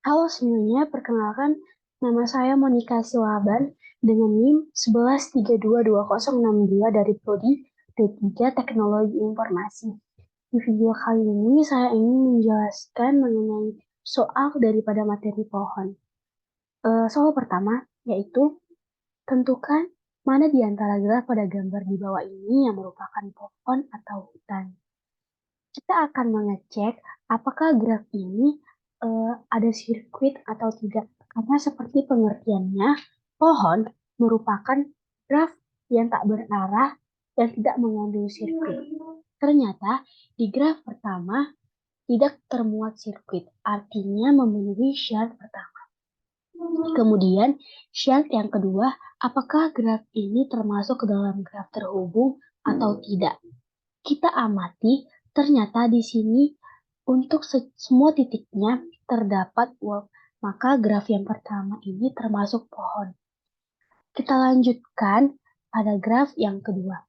Halo semuanya, perkenalkan nama saya Monika Silaban dengan NIM 11322062 dari Prodi D3 Teknologi Informasi. Di video kali ini saya ingin menjelaskan mengenai soal daripada materi pohon. Soal pertama yaitu tentukan mana di antara graf pada gambar di bawah ini yang merupakan pohon atau hutan. Kita akan mengecek apakah graf ini ada sirkuit atau tidak. Karena seperti pengertiannya, pohon merupakan graf yang tak berarah dan tidak mengandung sirkuit. Ternyata di graf pertama tidak termuat sirkuit, artinya memenuhi syarat pertama. Kemudian syarat yang kedua, apakah graf ini termasuk ke dalam graf terhubung atau tidak? Kita amati, ternyata di sini untuk semua titiknya terdapat wall, maka graf yang pertama ini termasuk pohon. Kita lanjutkan pada graf yang kedua.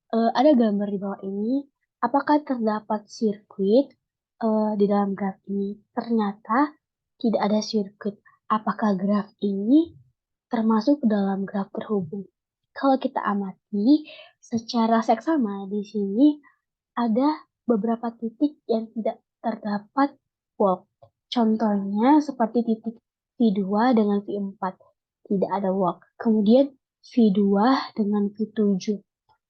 Ada gambar di bawah ini. Apakah terdapat sirkuit di dalam graf ini? Ternyata tidak ada sirkuit. Apakah graf ini termasuk dalam graf terhubung? Kalau kita amati secara seksama di sini ada beberapa titik yang tidak terdapat walk. Contohnya seperti titik V2 dengan V4 tidak ada walk. Kemudian V2 dengan V7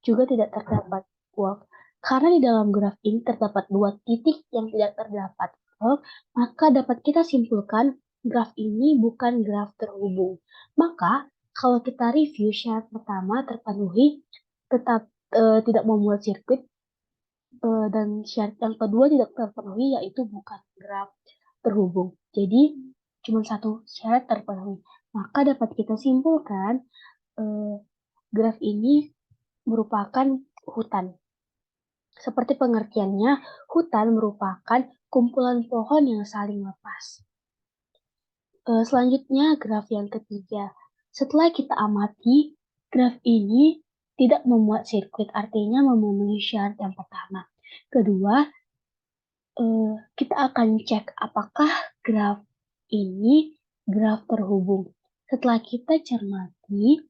juga tidak terdapat walk. Karena di dalam graf ini terdapat dua titik yang tidak terdapat walk, maka dapat kita simpulkan graf ini bukan graf terhubung. Maka kalau kita review syarat pertama terpenuhi, tetap tidak memuat sirkuit, dan syarat yang kedua tidak terpenuhi yaitu bukan graf terhubung. Jadi cuma satu syarat terpenuhi. Maka dapat kita simpulkan graf ini merupakan hutan. Seperti pengertiannya, hutan merupakan kumpulan pohon yang saling lepas. Selanjutnya graf yang ketiga. Setelah kita amati, graf ini tidak memuat sirkuit, artinya memenuhi syarat yang pertama. Kedua, kita akan cek apakah graf ini graf terhubung. Setelah kita cermati,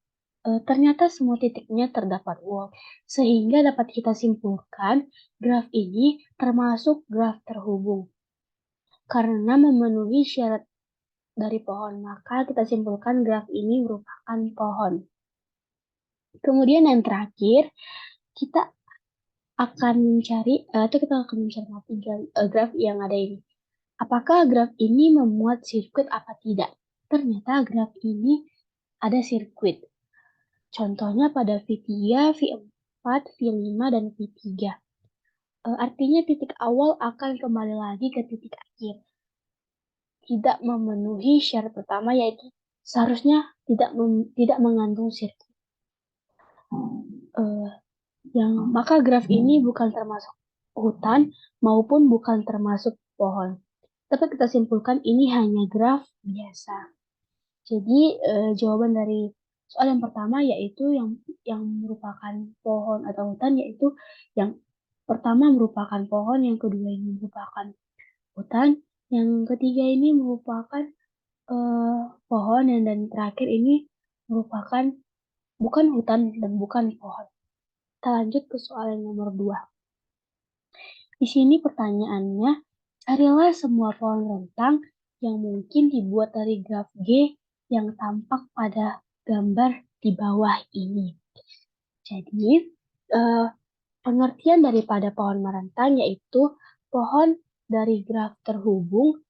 ternyata semua titiknya terdapat wall, sehingga dapat kita simpulkan graf ini termasuk graf terhubung. Karena memenuhi syarat dari pohon, maka kita simpulkan graf ini merupakan pohon. Kemudian yang terakhir, kita akan mencari atau kita akan mencermati graf yang ada ini. Apakah graf ini memuat sirkuit apa tidak? Ternyata graf ini ada sirkuit. Contohnya pada V3, V4, V5, dan V3. Artinya titik awal akan kembali lagi ke titik akhir. Tidak memenuhi syarat pertama yaitu seharusnya tidak mengandung sirkuit. Maka graf ini bukan termasuk hutan maupun bukan termasuk pohon. Dapat kita simpulkan ini hanya graf biasa. Jadi jawaban dari soal yang pertama yaitu yang merupakan pohon atau hutan, yaitu yang pertama merupakan pohon, yang kedua ini merupakan hutan, yang ketiga ini merupakan pohon, dan terakhir ini merupakan bukan hutan dan bukan pohon. Kita lanjut ke soal yang nomor 2. Di sini pertanyaannya, carilah semua pohon rentang yang mungkin dibuat dari graf G yang tampak pada gambar di bawah ini. Jadi, pengertian daripada pohon merentang yaitu pohon dari graf terhubung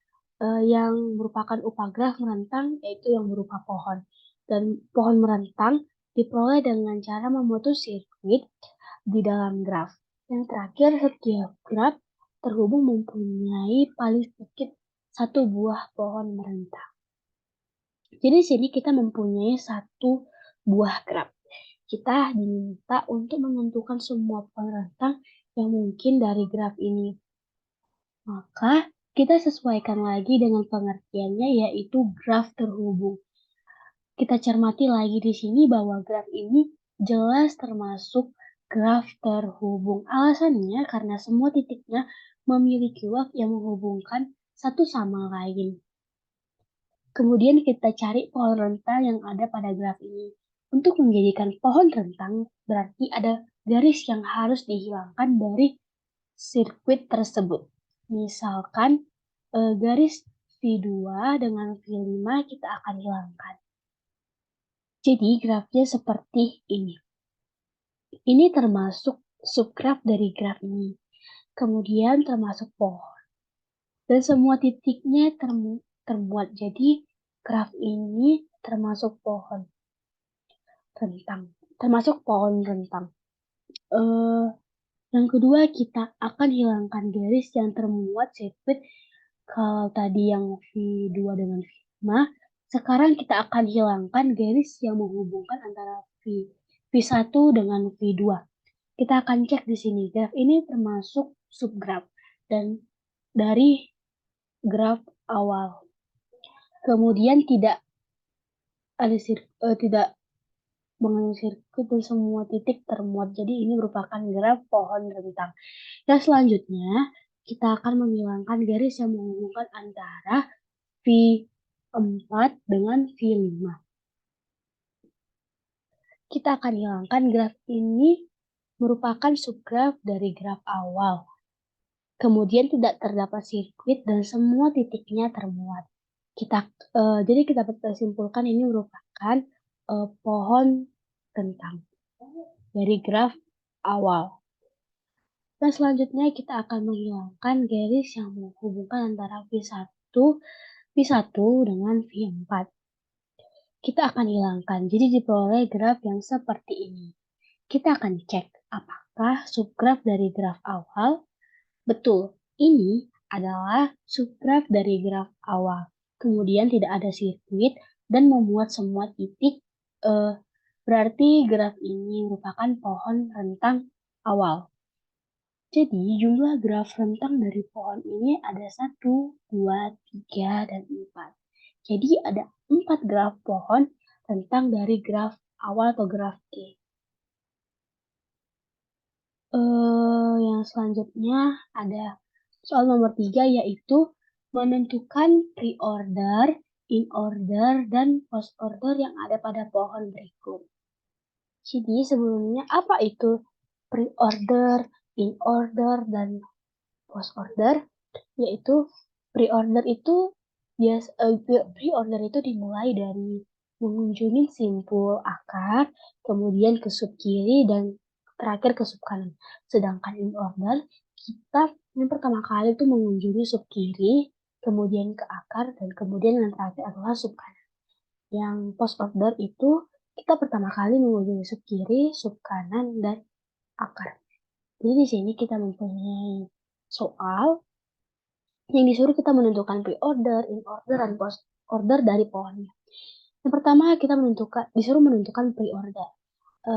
yang merupakan upagraf merentang, yaitu yang berupa pohon. Dan pohon merentang diperoleh dengan cara memutus sirkuit di dalam graf. Yang terakhir, setiap graf terhubung mempunyai paling sedikit satu buah pohon merentang. Jadi di sini kita mempunyai satu buah graf. Kita diminta untuk menentukan semua pohon rentang yang mungkin dari graf ini. Maka kita sesuaikan lagi dengan pengertiannya yaitu graf terhubung. Kita cermati lagi di sini bahwa graf ini jelas termasuk graf terhubung. Alasannya karena semua titiknya memiliki walk yang menghubungkan satu sama lain. Kemudian kita cari pohon rentang yang ada pada graf ini. Untuk menjadikan pohon rentang, berarti ada garis yang harus dihilangkan dari sirkuit tersebut. Misalkan garis V2 dengan V5 kita akan hilangkan. Jadi grafnya seperti ini. Ini termasuk subgraf dari graf ini. Kemudian termasuk pohon. Dan semua titiknya terbuat. Jadi graf ini termasuk pohon rentang. Termasuk pohon rentang. Yang kedua, kita akan hilangkan garis yang termuat sirkuit. Kalau tadi yang V2 dengan V5, sekarang kita akan hilangkan garis yang menghubungkan antara V1 dengan V2. Kita akan cek di sini, graf ini termasuk subgraf dan dari graf awal. Kemudian tidak ada tidak mengandung sirkuit dan semua titik termuat. Jadi ini merupakan graf pohon rentang. Dan selanjutnya, kita akan menghilangkan garis yang menghubungkan antara V4 dengan V5. Kita akan hilangkan graf ini merupakan subgraf dari graf awal. Kemudian tidak terdapat sirkuit dan semua titiknya termuat. Jadi kita bisa simpulkan ini merupakan pohon rentang dari graf awal. Dan selanjutnya kita akan menghilangkan garis yang menghubungkan antara V1 dengan V4. Kita akan hilangkan, jadi diperoleh graf yang seperti ini. Kita akan cek apakah subgraf dari graf awal. Betul, ini adalah subgraf dari graf awal. Kemudian tidak ada sirkuit dan memuat semua titik. Berarti graf ini merupakan pohon rentang awal. Jadi jumlah graf rentang dari pohon ini ada 1, 2, 3, dan 4. Jadi ada 4 graf pohon rentang dari graf awal atau graf G. Yang selanjutnya ada soal nomor 3 yaitu menentukan pre-order, in-order, dan post-order yang ada pada pohon berikut. Jadi sebelumnya apa itu pre-order, in-order, dan post-order? Yaitu pre-order itu pre-order itu dimulai dari mengunjungi simpul akar, kemudian ke sub kiri, dan terakhir ke sub kanan. Sedangkan in order, kita yang pertama kali itu mengunjungi sub kiri, kemudian ke akar, dan kemudian yang terakhir adalah sub kanan. Yang post order itu kita pertama kali mengunjungi sub kiri, sub kanan, dan akar. Jadi di sini kita mempunyai soal yang disuruh kita menentukan pre-order, in-order, dan post-order dari pohonnya. Yang pertama kita disuruh menentukan pre-order.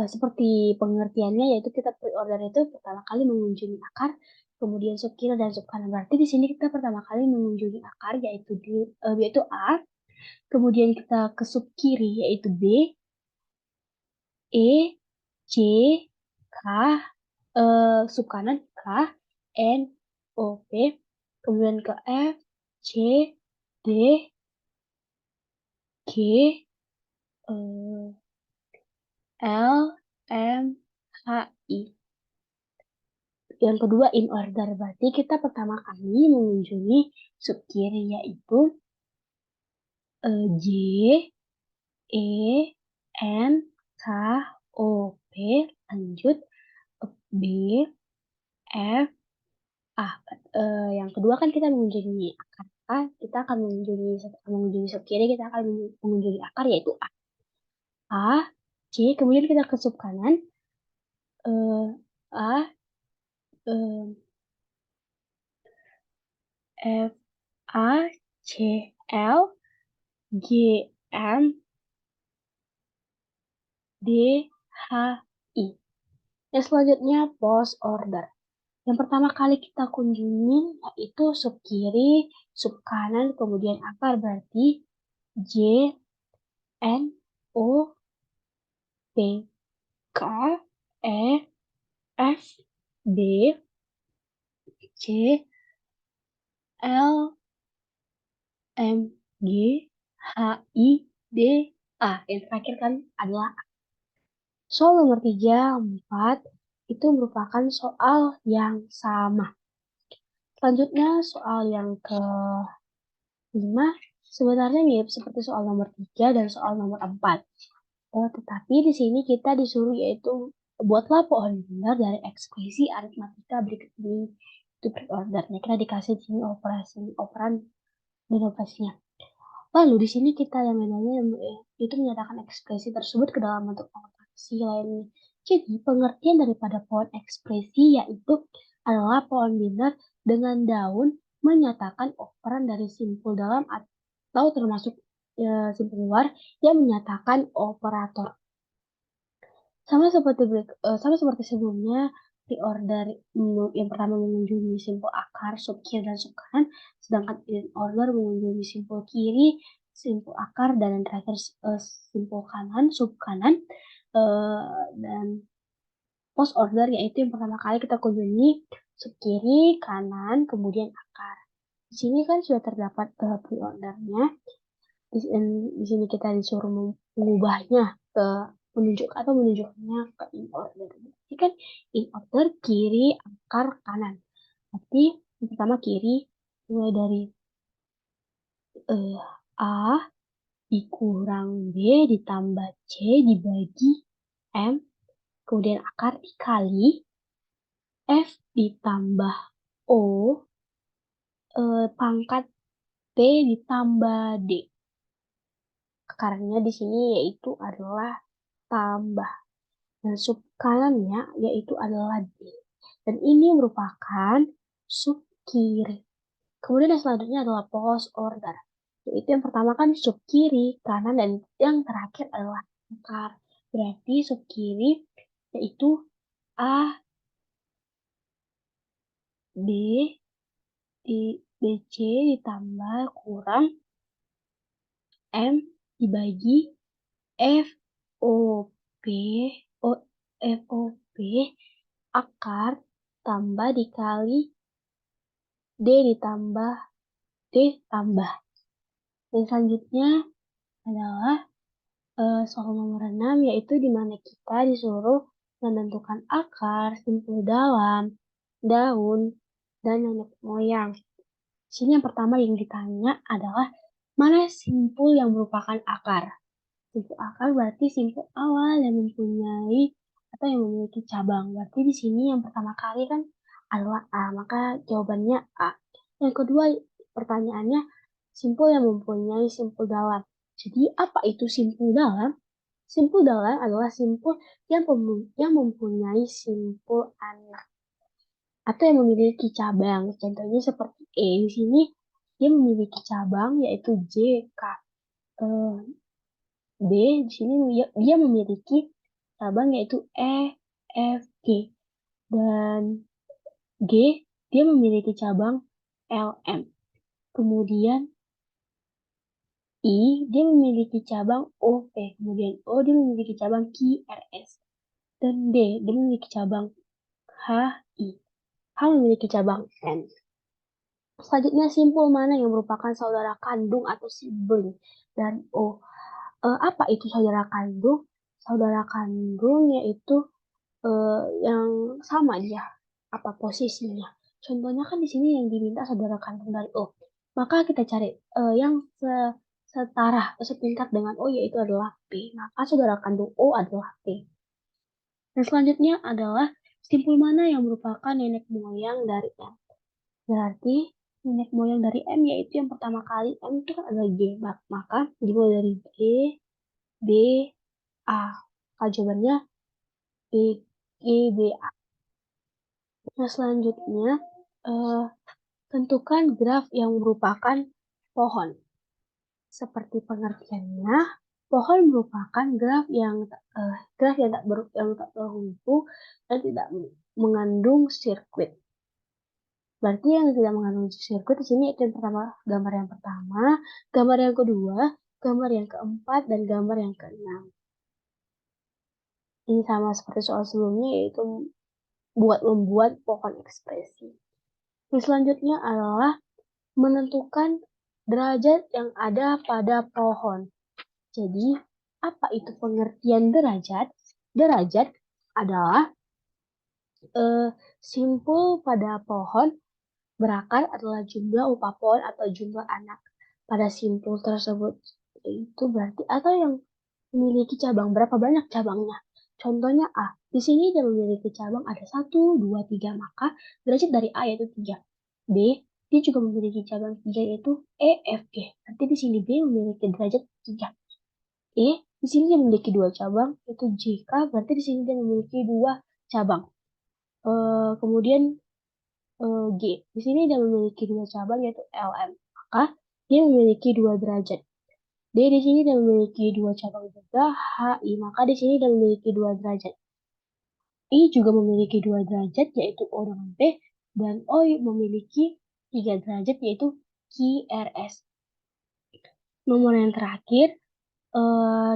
Seperti pengertiannya yaitu kita pre-order itu pertama kali mengunjungi akar, kemudian sub kiri dan sub kanan. Berarti di sini kita pertama kali mengunjungi akar yaitu A, kemudian kita ke sub kiri yaitu B, E, C, K, sub kanan K, N, O, P, kemudian ke F, C, D, G, L, M, H, I. Yang kedua in order, berarti kita pertama kali mengunjungi sub kiri yaitu J, E, N, K, O, P, lanjut B, F, A. Yang kedua kan kita mengunjungi akar A, kita akan mengunjungi sub kiri, kita akan mengunjungi akar yaitu A, C, kemudian kita ke sub kanan, A, F, A, C, L, G, M, D, H, I. Yang selanjutnya post order. Yang pertama kali kita kunjungi yaitu sub kiri, sub kanan, kemudian akar, berarti J, N, O, P, K, E, F, D, C, L, M, G, H, I, D, A. Yang terakhir kan adalah A. Soal nomor 3, 4 itu merupakan soal yang sama. Selanjutnya soal yang ke-5 sebenarnya mirip seperti soal nomor 3 dan soal nomor 4. Tetapi di sini kita disuruh yaitu buatlah pohon bulat dari ekspresi aritmatika berikut ini. Itu pre-ordernya. Kita dikasih di sini operan dan operasinya. Lalu di sini kita yang bedanya itu menyatakan ekspresi tersebut ke dalam bentuk operasi lainnya. Jadi pengertian daripada pohon ekspresi yaitu adalah pohon biner dengan daun menyatakan operan dari simpul dalam atau termasuk simpul luar yang menyatakan operator. Sama seperti sebelumnya, pre-order yang pertama mengunjungi simpul akar, sub kiri dan sub kanan, sedangkan in order mengunjungi simpul kiri, simpul akar, dan yang terakhir simpul kanan, sub kanan, dan post order yaitu yang pertama kali kita kunjungi sub kiri, kanan, kemudian akar. Di sini kan sudah terdapat pre-ordernya. Di sini kita disuruh mengubahnya ke menunjukkannya ke in order. Jadi kan in order kiri akar kanan. Berarti yang pertama kiri mulai dari A dikurang B ditambah C dibagi M, kemudian akar dikali F ditambah O pangkat T ditambah D. Akarnya di sini yaitu adalah tambah. Dan sub kanannya yaitu adalah D. Dan ini merupakan sub kiri. Kemudian yang selanjutnya adalah post order. Yaitu yang pertama kan sub kiri, kanan, dan yang terakhir adalah akar. Berarti sub kiri yaitu A, D, DC ditambah kurang M dibagi F, O, P, O, F, O, P akar tambah dikali D ditambah D tambah. Dan selanjutnya adalah soal nomor 6 yaitu di mana kita disuruh menentukan akar, simpul dalam, daun, dan nenek moyang. Di sini yang pertama yang ditanya adalah mana simpul yang merupakan akar? Simpul akar berarti simpul awal yang mempunyai atau yang memiliki cabang. Berarti di sini yang pertama kali kan adalah A, maka jawabannya A. Yang kedua pertanyaannya simpul yang mempunyai simpul dalam. Jadi apa itu simpul dalam? Simpul dalam adalah simpul yang mempunyai simpul anak atau yang memiliki cabang. Contohnya seperti E di sini dia memiliki cabang yaitu J, K. B di sini dia memiliki cabang yaitu E, F, G. Dan G dia memiliki cabang L, M. Kemudian I dia memiliki cabang O, P. Kemudian O dia memiliki cabang Q, R, S. Dan D dia memiliki cabang H, I. H memiliki cabang N. Selanjutnya simpul mana yang merupakan saudara kandung atau sibling dari O? Apa itu saudara kandung? Saudara kandung yaitu yang sama dia apa posisinya. Contohnya kan di sini yang diminta saudara kandung dari O. Maka kita cari yang setara atau setingkat dengan O yaitu adalah P. Maka saudara kandung O adalah P. Dan selanjutnya adalah simpul mana yang merupakan nenek moyang dari M. Berarti nenek moyang dari M yaitu yang pertama kali M itu kan adalah G. Maka dimulai dari G, B, A. Maka jawabannya B, G, B, A. Nah, selanjutnya, tentukan graf yang merupakan pohon. Seperti pengertiannya, pohon merupakan graf yang tak berhubung dan tidak mengandung sirkuit. Berarti yang tidak mengandung sirkuit di sini itu yang pertama, gambar yang pertama, gambar yang kedua, gambar yang keempat, dan gambar yang keenam. Ini sama seperti soal sebelumnya yaitu membuat pohon ekspresi. Yang selanjutnya adalah menentukan derajat yang ada pada pohon. Jadi, apa itu pengertian derajat? Derajat adalah simpul pada pohon berakar adalah jumlah upah pohon atau jumlah anak pada simpul tersebut. Itu berarti atau yang memiliki cabang, berapa banyak cabangnya. Contohnya A, di sini dia memiliki cabang ada 1, 2, 3, maka derajat dari A yaitu 3. B, dia juga memiliki cabang 3 yaitu E, F, G. Nanti di sini B memiliki derajat 3. E, di sini dia memiliki 2 cabang yaitu J, K, berarti di sini dia memiliki 2 cabang. Kemudian G, di sini dia memiliki 2 cabang yaitu L, M. Maka dia memiliki 2 derajat. D di sini dia memiliki 2 cabang juga, H, I, maka di sini dia memiliki 2 derajat. I juga memiliki 2 derajat, yaitu O dengan P, dan O memiliki 3 derajat, yaitu Q, R, S. Nomor yang terakhir,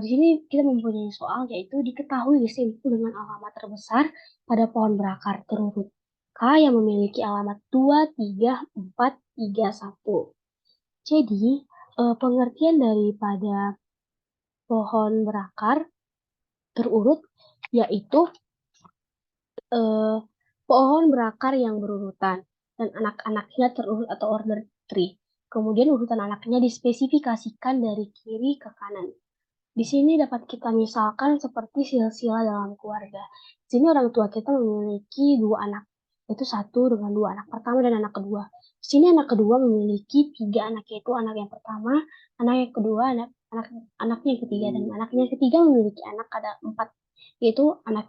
di sini kita mempunyai soal, yaitu diketahui simpul dengan alamat terbesar pada pohon berakar terurut. K yang memiliki alamat 2, 3, 4, 3, 1. Jadi, pengertian daripada pohon berakar terurut yaitu pohon berakar yang berurutan dan anak-anaknya terurut atau order tree. Kemudian urutan anaknya dispesifikasikan dari kiri ke kanan. Di sini dapat kita misalkan seperti silsilah dalam keluarga. Di sini orang tua kita memiliki 2 anak, yaitu 1 dengan 2 anak pertama dan anak kedua. Di sini anak kedua memiliki 3 anak, yaitu anak yang pertama, anak yang kedua, anaknya yang ketiga, dan anaknya yang ketiga memiliki anak ada 4, yaitu anak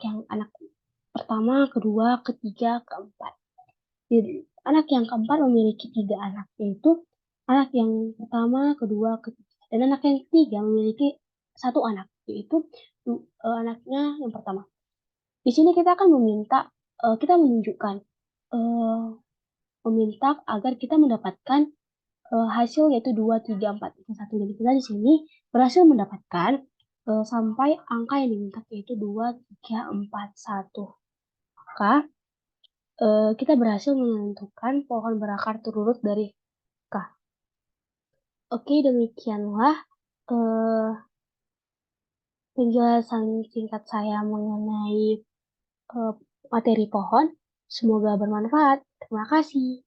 pertama, kedua, ketiga, keempat. Jadi, anak yang keempat memiliki 3 anak, yaitu anak yang pertama, kedua, ketiga. Dan anak yang ketiga memiliki 1 anak, yaitu anaknya yang pertama. Di sini kita akan kita menunjukkan, meminta agar kita mendapatkan hasil yaitu 2, 3, 4, 1. Jadi kita di sini berhasil mendapatkan sampai angka yang diminta yaitu 2, 3, 4, 1. Maka kita berhasil menentukan pohon berakar terurut dari K. Oke, demikianlah penjelasan singkat saya mengenai materi pohon. Semoga bermanfaat. Terima kasih.